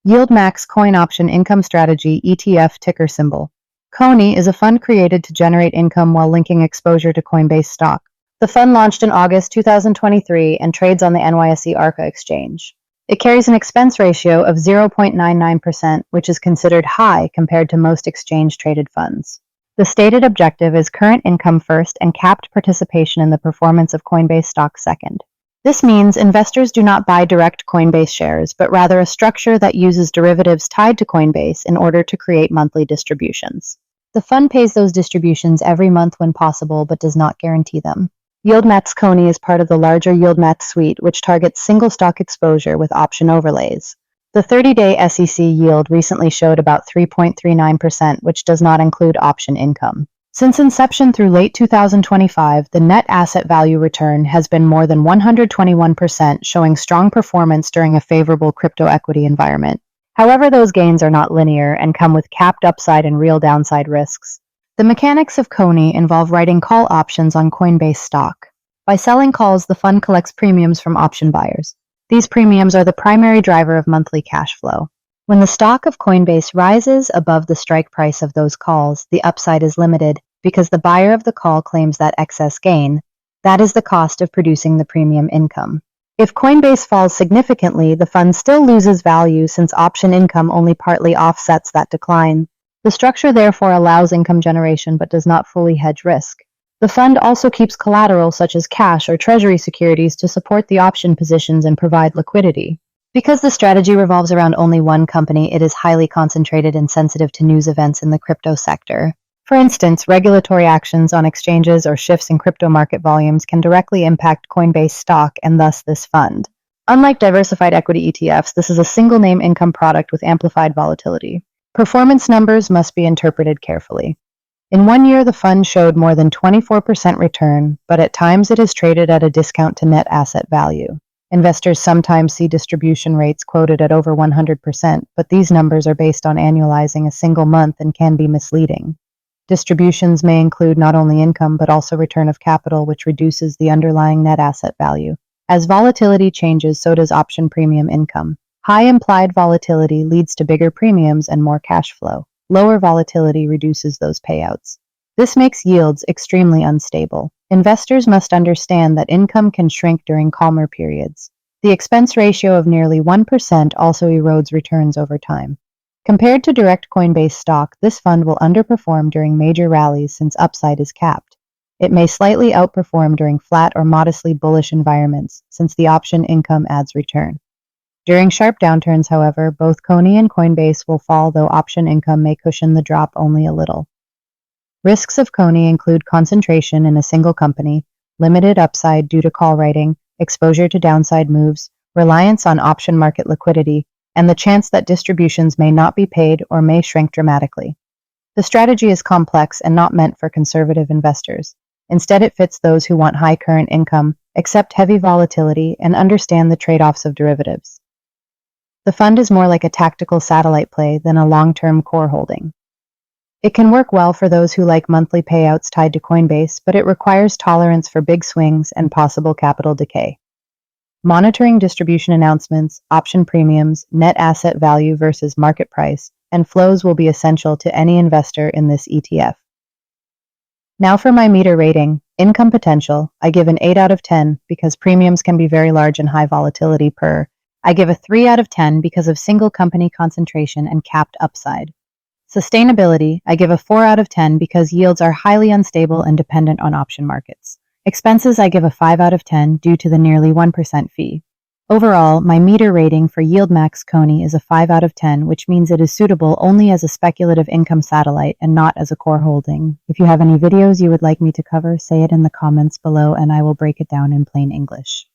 YieldMax Coin Option Income Strategy ETF ticker symbol. CONY is a fund created to generate income while linking exposure to Coinbase stock. The fund launched in August 2023 and trades on the NYSE ARCA exchange. It carries an expense ratio of 0.99%, which is considered high compared to most exchange-traded funds. The stated objective is current income first and capped participation in the performance of Coinbase stock second. This means investors do not buy direct Coinbase shares, but rather a structure that uses derivatives tied to Coinbase in order to create monthly distributions. The fund pays those distributions every month when possible, but does not guarantee them. YieldMax CONY is part of the larger YieldMax suite, which targets single stock exposure with option overlays. The 30-day SEC yield recently showed about 3.39%, which does not include option income. Since inception through late 2025, the net asset value return has been more than 121%, showing strong performance during a favorable crypto equity environment. However, those gains are not linear and come with capped upside and real downside risks. The mechanics of CONY involve writing call options on Coinbase stock. By selling calls, the fund collects premiums from option buyers. These premiums are the primary driver of monthly cash flow. When the stock of Coinbase rises above the strike price of those calls, the upside is limited because the buyer of the call claims that excess gain. That is the cost of producing the premium income. If Coinbase falls significantly, the fund still loses value since option income only partly offsets that decline. The structure therefore allows income generation but does not fully hedge risk. The fund also keeps collateral such as cash or treasury securities to support the option positions and provide liquidity. Because the strategy revolves around only one company, it is highly concentrated and sensitive to news events in the crypto sector. For instance, regulatory actions on exchanges or shifts in crypto market volumes can directly impact Coinbase stock and thus this fund. Unlike diversified equity ETFs, this is a single-name income product with amplified volatility. Performance numbers must be interpreted carefully. In 1 year, the fund showed more than 24% return, but at times it is traded at a discount to net asset value. Investors sometimes see distribution rates quoted at over 100%, but these numbers are based on annualizing a single month and can be misleading. Distributions may include not only income but also return of capital, which reduces the underlying net asset value. As volatility changes, so does option premium income. High implied volatility leads to bigger premiums and more cash flow. Lower volatility reduces those payouts. This makes yields extremely unstable. Investors must understand that income can shrink during calmer periods. The expense ratio of nearly 1% also erodes returns over time. Compared to direct Coinbase stock, this fund will underperform during major rallies since upside is capped. It may slightly outperform during flat or modestly bullish environments since the option income adds return. During sharp downturns, however, both CONY and Coinbase will fall, though option income may cushion the drop only a little. Risks of CONY include concentration in a single company, limited upside due to call writing, exposure to downside moves, reliance on option market liquidity, and the chance that distributions may not be paid or may shrink dramatically. The strategy is complex and not meant for conservative investors. Instead, it fits those who want high current income, accept heavy volatility, and understand the trade-offs of derivatives. The fund is more like a tactical satellite play than a long-term core holding. It can work well for those who like monthly payouts tied to Coinbase, but it requires tolerance for big swings and possible capital decay. Monitoring distribution announcements, option premiums, net asset value versus market price, and flows will be essential to any investor in this ETF. Now for my meter rating. Income potential, I give an 8 out of 10 because premiums can be very large and high volatility per. I give a 3 out of 10 because of single company concentration and capped upside. Sustainability, I give a 4 out of 10 because yields are highly unstable and dependent on option markets. Expenses, I give a 5 out of 10 due to the nearly 1% fee. Overall, my meter rating for YieldMax CONY is a 5 out of 10, which means it is suitable only as a speculative income satellite and not as a core holding. If you have any videos you would like me to cover, say it in the comments below and I will break it down in plain English.